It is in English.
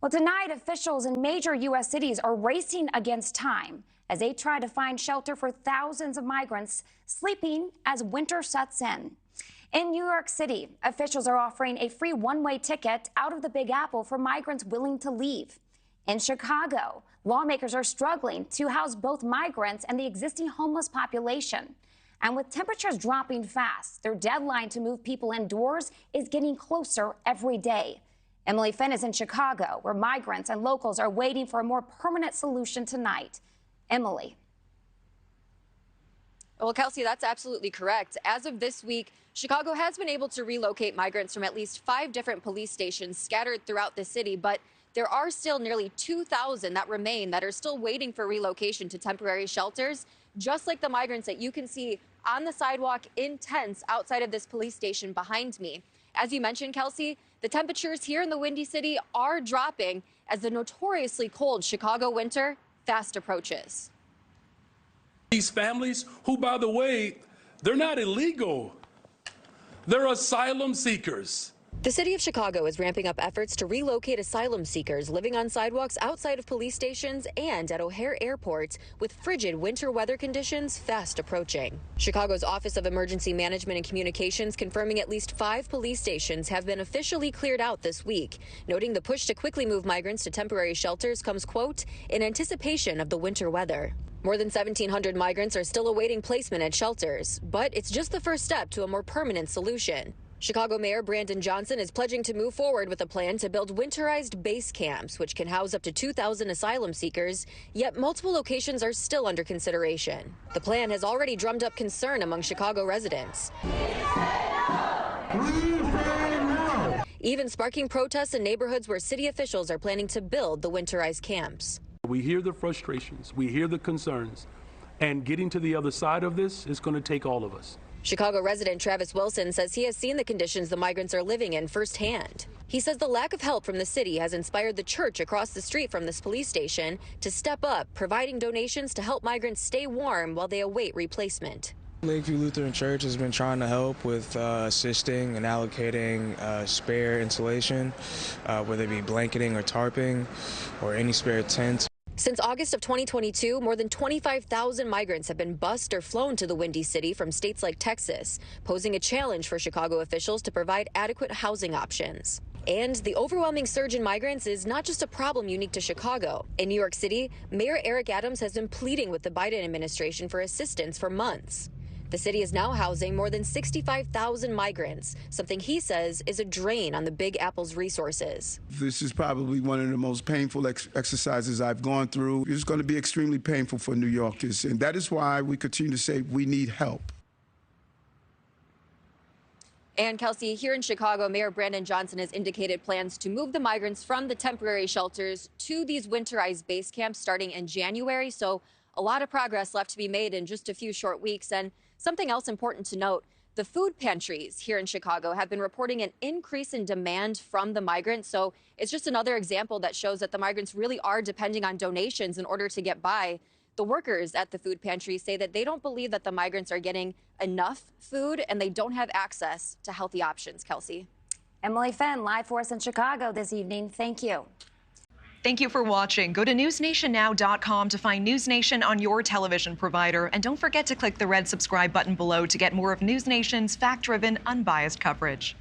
Well, tonight, officials in major U.S. cities are racing against time as they try to find shelter for thousands of migrants sleeping as winter sets in. In New York City, officials are offering a free one-way ticket out of the Big Apple for migrants willing to leave. In Chicago, lawmakers are struggling to house both migrants and the existing homeless population. And with temperatures dropping fast, their deadline to move people indoors is getting closer every day. Emily Finn is in Chicago, where migrants and locals are waiting for a more permanent solution tonight. Emily. Well, Kelsey, that's absolutely correct. As of this week, Chicago has been able to relocate migrants from at least 5 different police stations scattered throughout the city, but there are still nearly 2,000 that remain that are still waiting for relocation to temporary shelters, just like the migrants that you can see on the sidewalk in tents outside of this police station behind me. As you mentioned, Kelsey, the temperatures here in the Windy City are dropping as the notoriously cold Chicago winter fast approaches. These families, who, by the way, they're not illegal. They're asylum seekers. The city of Chicago is ramping up efforts to relocate asylum seekers living on sidewalks outside of police stations and at O'Hare Airport, with frigid winter weather conditions fast approaching. Chicago's Office of Emergency Management and Communications confirming at least 5 police stations have been officially cleared out this week, noting the push to quickly move migrants to temporary shelters comes, quote, in anticipation of the winter weather. More than 1,700 migrants are still awaiting placement at shelters, but it's just the first step to a more permanent solution. Chicago Mayor Brandon Johnson is pledging to move forward with a plan to build winterized base camps, which can house up to 2,000 asylum seekers, yet multiple locations are still under consideration. The plan has already drummed up concern among Chicago residents, even sparking protests in neighborhoods where city officials are planning to build the winterized camps. We hear the frustrations, we hear the concerns, and getting to the other side of this is going to take all of us. Chicago resident Travis Wilson says he has seen the conditions the migrants are living in firsthand. He says the lack of help from the city has inspired the church across the street from this police station to step up, providing donations to help migrants stay warm while they await replacement. Lakeview Lutheran Church has been trying to help with assisting and allocating spare insulation, whether it be blanketing or tarping or any spare tents. Since August of 2022, more than 25,000 migrants have been bused or flown to the Windy City from states like Texas, posing a challenge for Chicago officials to provide adequate housing options. And the overwhelming surge in migrants is not just a problem unique to Chicago. In New York City, Mayor Eric Adams has been pleading with the Biden administration for assistance for months. The city is now housing more than 65,000 migrants, something he says is a drain on the Big Apple's resources. This is probably one of the most painful exercises I've gone through. It's going to be extremely painful for New Yorkers, and that is why we continue to say we need help. And Kelsey, here in Chicago, Mayor Brandon Johnson has indicated plans to move the migrants from the temporary shelters to these winterized base camps starting in January. So a lot of progress left to be made in just a few short weeks. And something else important to note, the food pantries here in Chicago have been reporting an increase in demand from the migrants. So it's just another example that shows that the migrants really are depending on donations in order to get by. The workers at the food pantries say that they don't believe that the migrants are getting enough food and they don't have access to healthy options. Kelsey. Emily Finn, live for us in Chicago this evening. Thank you. Thank you for watching. Go to newsnationnow.com to find News Nation on your television provider. And don't forget to click the red subscribe button below to get more of News Nation's fact-driven, unbiased coverage.